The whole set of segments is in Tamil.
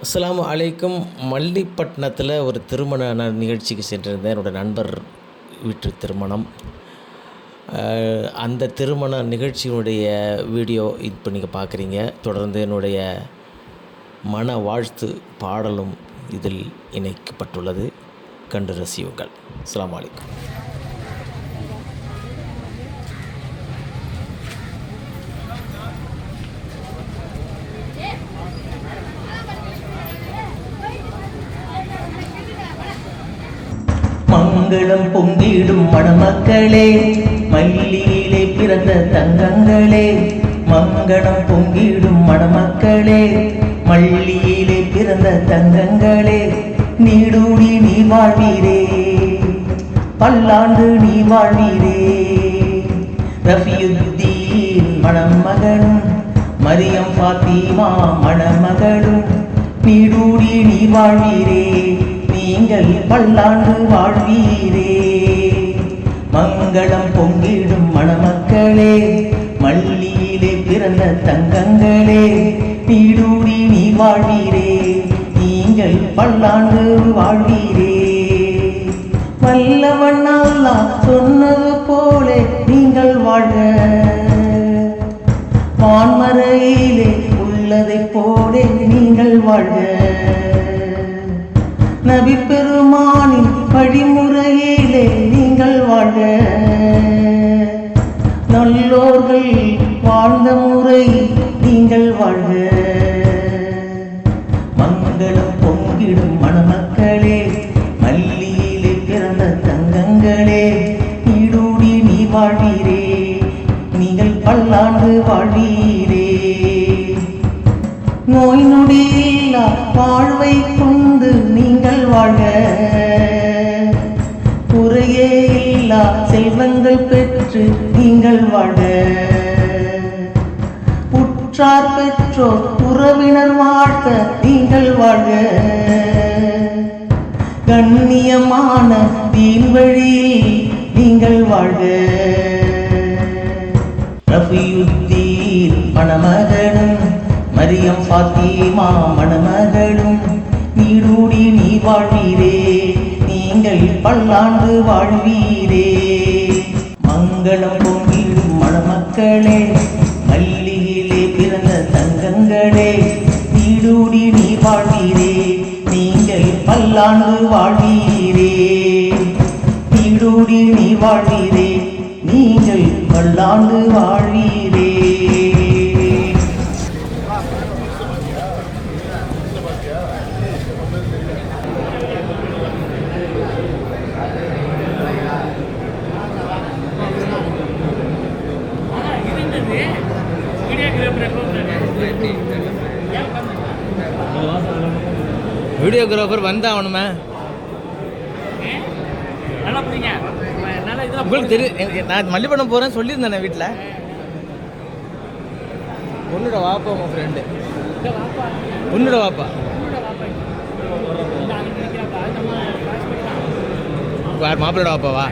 அஸ்ஸலாமு அலைக்கும். மல்லிப்பட்டினத்தில் ஒரு திருமண நிகழ்ச்சிக்கு சென்றிருந்தேன். என்னோடய நண்பர் வீட்டு திருமணம். அந்த திருமண நிகழ்ச்சியினுடைய வீடியோ இப்போ நீங்கள் பார்க்குறீங்க. தொடர்ந்து என்னுடைய மன வாழ்த்து பாடலும் இதில் இணைக்கப்பட்டுள்ளது. கண்டு ரசியுங்கள். அஸ்ஸலாமு அலைக்கும். மங்களம் பொங்கிடும் மணமக்களே, மல்லியிலே பிறந்த தங்கங்களே. மங்களம் பொங்கிடும் மணமக்களே, மல்லியிலே பிறந்த தங்கங்களே. நீடூடி நீ வாழ்வீரே, பல்லாண்டு நீ வாழ்வீரே. ரஃபியுத்தீன் மணமகனும் மரியம் ஃபாத்திமா மணமகளும் நீடூடி நீ வாழ்வீரே, நீங்கள் பல்லாண்டு வாழ்வீரே. மங்களம் பொங்கிடும் மணமக்களே, மல்லியிலே பிறந்த தங்கங்களே. நீடூடி நீ வாழ்வீரே, நீங்கள் பல்லாண்டு வாழ்வீரே. வல்லவன் அல்லாஹ் சொன்னது போலே நீங்கள் வாழ்க, வான்மறையிலே உள்ளதை போலே நீங்கள் வாழ்க. நபி பெருமானின் வழிமுறையிலே நீங்கள் வாழ்க, நல்லோர்கள் வாழ்ந்த முறை நீங்கள் வாழ்க. மங்களம் பொங்கிடும் மணமக்களே, மல்லியிலே பிறந்த தங்கங்களே. நீடூடி நீ வாழ்வீரே, நீங்கள் பல்லாண்டு வாழ்வீரே. நோய் நொடியில்லா வாழ்வை கொண்டு நீங்கள் வாழ்க, குறையே இல்லா செல்வங்கள் பெற்று நீங்கள் வாழ்க. உற்றார் பெற்றோர் உறவினர் வாழ்க நீங்கள் வாழ்க, கண்ணியமான தீன் வழியில் நீங்கள் வாழ்க. ரஃபியுத்தீன் மணமகனும் மரியம் ஃபாத்திமா மணமகளும் நீடூடி நீ வாழ்வீரே, நீங்கள் பல்லாண்டு வாழ்வீரே. மங்களம் பொங்கிடும் மணமக்களே, மல்லியிலே பிறந்த தங்கங்களே. நீடூடி நீ வாழ்வீரே, நீங்கள் பல்லாண்டு வாழ்வீரே. நீடூடி நீ வாழ்வீரே, நீங்கள் பல்லாண்டு வாழ்வீரே. வீடியோகிராஃபர் வந்தாகணுமே. உங்களுக்கு தெரியும், நான் மல்லிப்படம் போகிறேன்னு சொல்லியிருந்தேன் வீட்டில். பொண்ணோட வாப்பா உங்கள் ஃப்ரெண்டு, பொண்ணோட வாப்பா மாப்பிள்ளோட வாப்பாவா?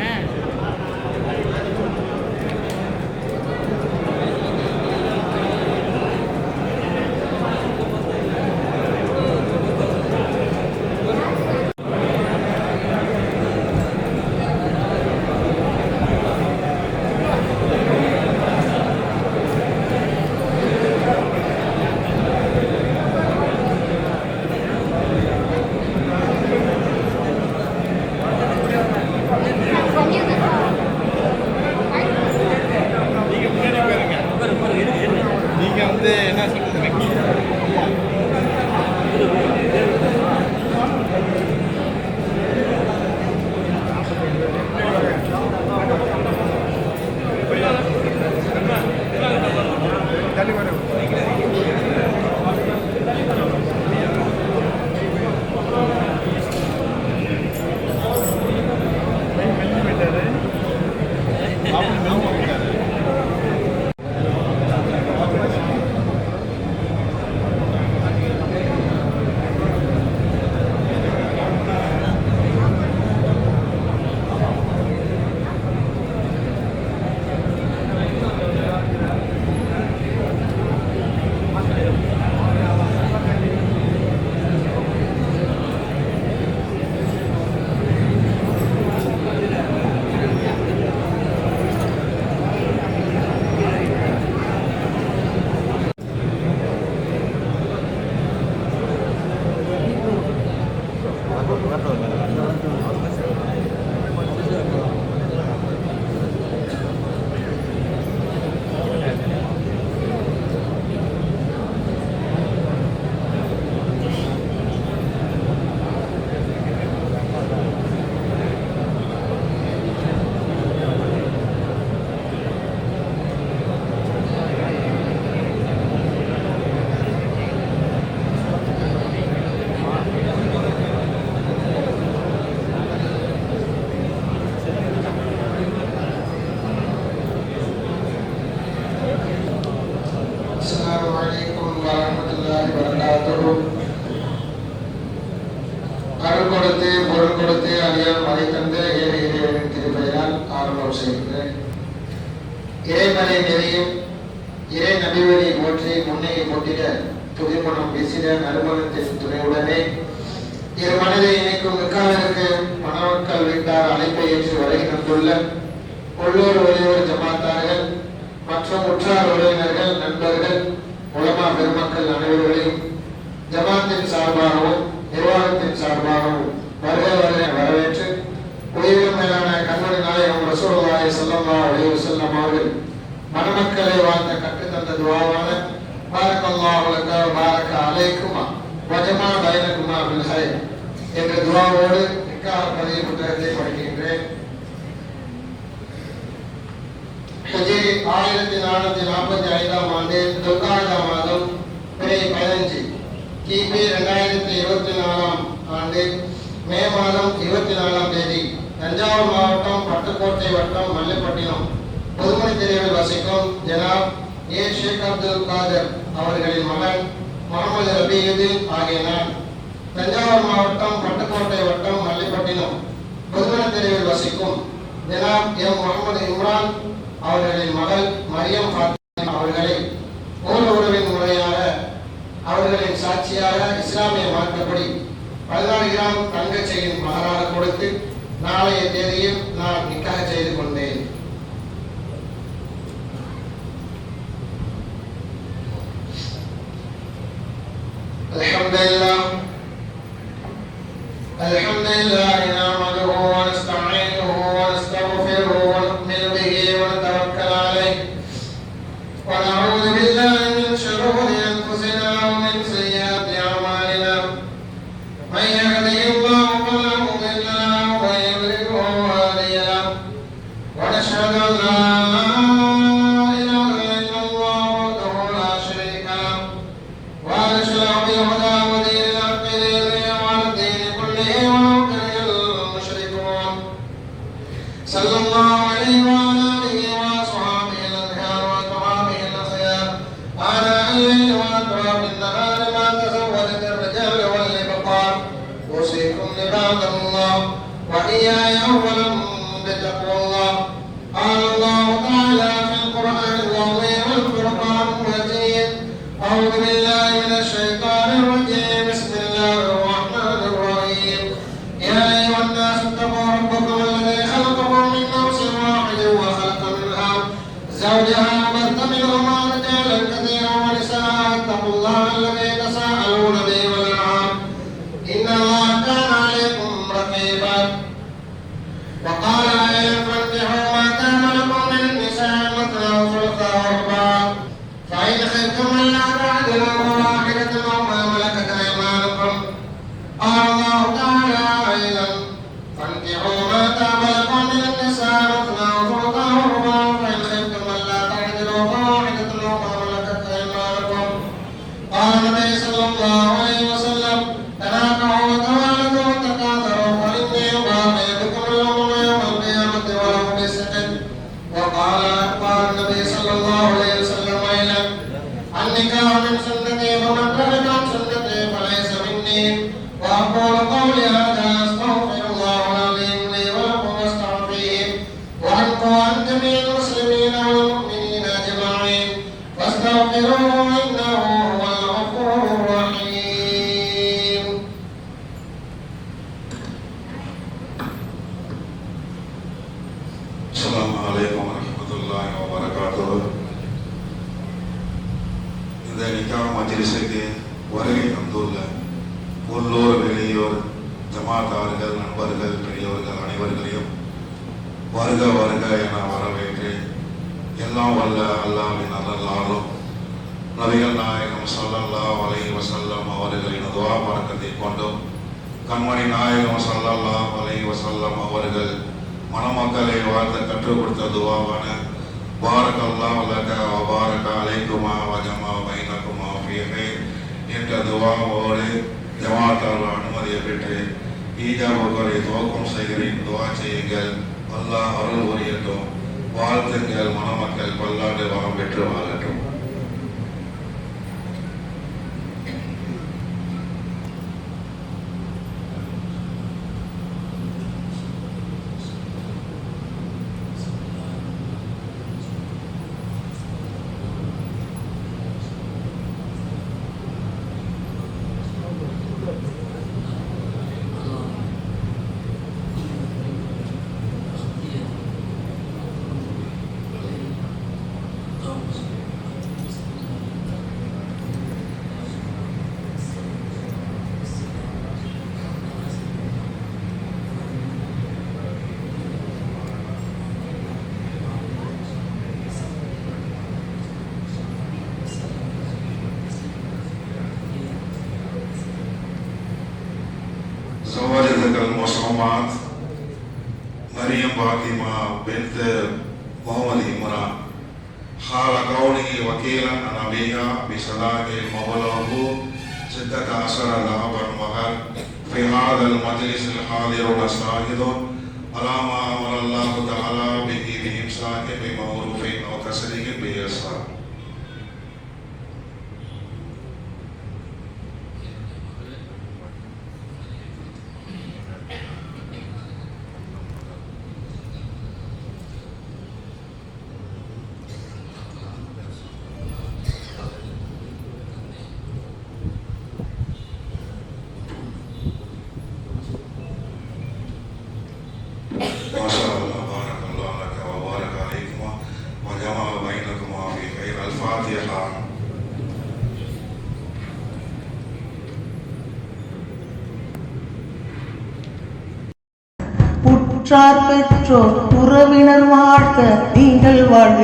وبركاته. அருள் கொடுத்து பொருள் கொடுத்து அடியார் மறை தந்த ஏழை இறைவனின் திருப்பெயரால் ஆரம்பம் செய்கிறேன். இறைமறை நெறியும் இறை நபிவழி போற்றி முன்னையை போட்டிட துதிமணம் பேசிட நறுமணத்தின் துணையுடனே இரு மனதை இணைக்கும் மிக்காவிற்கு மணமக்கள் வீட்டார் அழைப்பை ஏற்று வருகை தந்துள்ள உள்ளூர் வெளியூர் ஜமாத்தார்கள் மற்றும் உற்றார் உறவினர்கள் நண்பர்கள் உலமா பெருமக்கள் அனைவர்களையும் ஜமாத்தின் சார்பாகவும் நிர்வாகத்தின் சார்பாகவும் வருகிறவர்களை வரவேற்று உயிரிலும் மேலான கண்மணி நாயகம் ரசூலுல்லாஹி ஸல்லல்லாஹு அலைஹி வஸல்லம் அவர்கள் மணமக்களை வாழ்த்த கற்றுத்தந்த துஆவான பாரக்கல்லாஹு லக பாரக அலைக்குமா வஜமா பைனகுமா பில் ஹைர் என்ற துஆவோடு நிக்காஹ் பதிவு புத்தகத்தை படிக்கின்றேன். ஹிஜ்ரி 1445 ஆண்டு துல்காதா மாதம் பிறை 15 கிபி 2024 ஆண்டு மே மாதம் 24 தேதி தஞ்சாவூர் மாவட்டம் பட்டுக்கோட்டை வட்டம் மல்லிப்பட்டினம் பொதுமணி தெருவில் வசிக்கும் ஜனாப் ஏ ஷேக் அப்துல் காதர் அவர்களின் மகன் முகமது ரபியுதீன் ஆகிய நான் தஞ்சாவூர் மாவட்டம் பட்டுக்கோட்டை வட்டம் மல்லிப்பட்டினம் பொதுமணி தெருவில் வசிக்கும் ஜனாப் எம் முகமது இம்ரான் அவர்களின் மகள் மரியம் ஃபாத்திமா அவர்களை மூல உறவின் முறையாக அவர்களின் சாட்சியாக இஸ்லாமிய மார்க்கப்படி 14 கிராம் தங்கச்செயின் மகராக கொடுத்து நாளைய தேதியில் நான் நிக்காஹ் செய்து கொண்டேன். அல்ஹம்துலில்லாஹ் நஹ்மதுஹு வ நஸ்தஈனுஹு வ நஸ்தக்ஃபிருஹு வ நு'மினு பிஹி வ நதவக்கலு அலைஹி வ நஊது பில்லாஹி மின் ஷுரூரி அன்ஃபுஸினா வ மின் ஸய்யிஆத்தி அஅமாலினா من يهده الله فلا مضل له ومن يضلل فهو هادي له ونشهد ان لا اله الا الله وحده لا شريك له ونشهد بهدى ودين الحق ليظهره على الدين كله ولو كره المشركون صلى الله عليه وعلى اله واصحابه الاطهار واصحابه الاخيار على الليل واطراف النهار ما تزودت الرجال والابقار اوصيكم عباد الله واياي اولا بتقوى الله. قال الله تعالى في القران العظيم والفرقان المجيد اعوذ بالله من الشيطان الرجيم بسم الله الرحمن الرحيم يا ايها الناس اتقوا ربكم الذي خلقكم من نفس واحده وخلق منها زوجها وبث منهما رجالا كثيرا ونساء اتقوا الله الذي تساءلون به والارحام ان الله كان عليكم رقيبا. وقال ايضا فانكحوا ما تاب لكم من النساء مثنى وثلاث ورباع فان خفتم الا تعدلوا فواحده او ما ملكت ايمانكم. قال الله تعالى ايضا فانكحوا ما تاب لكم من النساء مثنى وثلاث ورباع فان خفتم الا تعدلوا فواحده او ما ملكت ايمانكم. قال النبي صلى الله عليه وسلم تناكحوا وتوالدوا وتكاثروا فاني اباغي بكم الامم يوم القيامه ولو بسحر. وقال النبي صلى الله عليه وسلم ايضا النكاح من سنتي فمن رغب عن سنتي فليس مني. واقول قولي هذا استغفر الله العظيم لي ولكم واستغفروه وعنكم وعن جميع المسلمين والمؤمنين اجمعين فاستغفروه انه هو الغفور الرحيم. السلام عليكم ورحمة الله وبركاته. இந்த நிக்காஹ் மஜ்லிஸுக்கு வருகை தந்துள்ள உள்ளூர் வெளியூர் ஜமாத்தார்கள் நண்பர்கள் பெரியவர்கள் அனைவர்களையும் வருக வருக என வரவேற்று எல்லாம் வல்ல அல்லாஹ்வின் அருளாலும் நபிகள் நாயகம் ஸல்லல்லாஹு அலைஹி வஸல்லம் அவர்களின் துஆ பரக்கத்தை கொண்டும் கண்மணி நாயகம் ஸல்லல்லாஹு அலைஹி வஸல்லம் அவர்கள் மணமக்களை வாழ்த்த கற்றுக் கொடுத்த துவாவான பாரக்கல்லாஹு லக வ பாரக அலைக்குமா வ ஜமா பைனகுமா ஃபீ ஹைர் என்ற துவாவோடு ஜமாத்தால் அனுமதியை பெற்று ஈஜாபுகளை துவக்கம் செய்கிறேன். துவா செய்யுங்கள், அல்லாஹ் அருள் புரியட்டும். வாழ்த்துங்கள், மணமக்கள் பல்லாண்டு வரம் பெற்று வாழட்டும். زوجتك المصممات مريم فاطمة بنت محمد عمران حال كونه وكيلا عن أبيها بصداق مولاه 16 ذهبا مهر في هذا المجلس الحاضر والشاهد على ما أمر الله تعالى به بإمساك بمعروف أو تسريح بإحسان. ما شاء الله بارك الله لك وبارك عليكما وجمع بينكما في خير. الفاتحة. உற்றார் பெற்றோர் உறவினர் வாழ்க நீங்கள் வாழ்க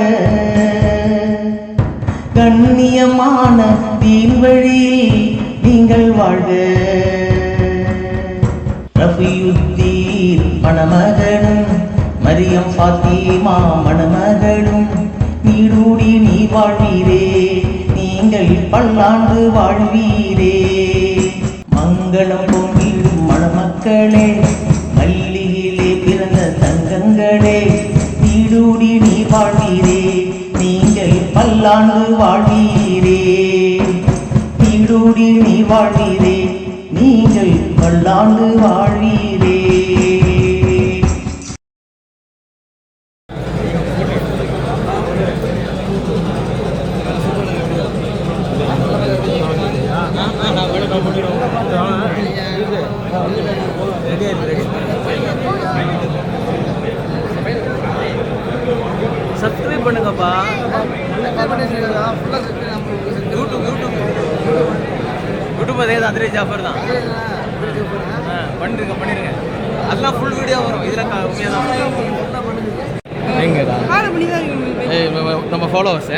கண்ணியமான தீன் வழியில் நீங்கள் வாழ்க ரஃபியுத்தீன் மணமகனும் மரியம் ஃபாத்திமா மணமகளும் நீடூடி நீ வாழ்வீரே நீங்கள் பல்லாண்டு வாழ்வீரே மங்களம் பொங்கிடும் மணமக்களே மல்லியிலே பிறந்த தங்கங்களே நீடூடி நீ வாழ்வீரே நீங்கள் பல்லாண்டு வாழ்வீரே நீடூடி நீ வாழ்வீரே நீங்கள் பல்லாண்டு வாழ்வீரே. சப்ஸ்கிரைப் பண்ணுங்கப்பா. யூடியூப் அதே தான், அதிரே ஜாஃபர் தான். பண்ணிருங்க. அதெல்லாம் ஃபுல் வீடியோ வரும். இதில் கம்மியாக தான். எங்கே தான் நம்ம ஃபாலோவர்ஸ்.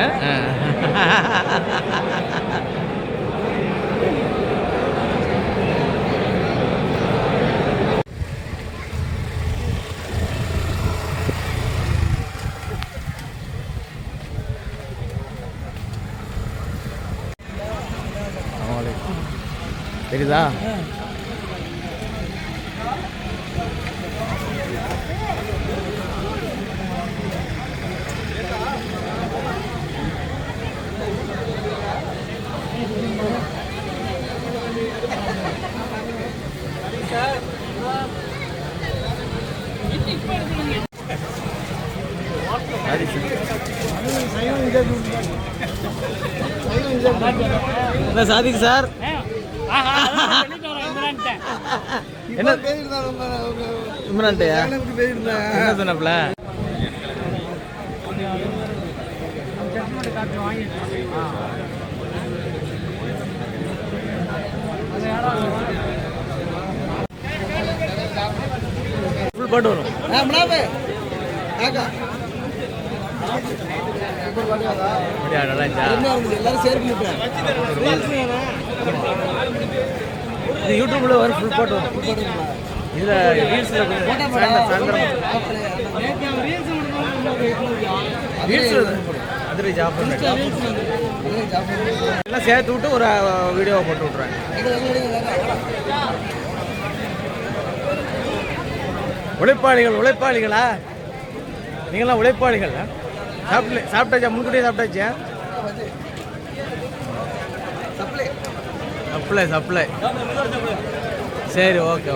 தெரியுதா? சாதிக் சார் என்ன இம்ரான்ட்டையா என்ன சொன்னப்பல? ஃபுல் பாட்டு வரும். இது யூடியூப்ல வர ஃபுல் பாட்டு வரும். இதுல ரீல்ஸ்ல அதிரே ஜாஃபர் எல்லாம் சேர்த்து விட்டு ஒரு வீடியோவை போட்டு விட்றேன். உழைப்பாளிகளா நீங்களாம் உழைப்பாளிகள். சாப்பிட்டாச்சா? முன்கூட்டியே சாப்பிட்டாச்சா? சப்ளை. சரி, ஓகே.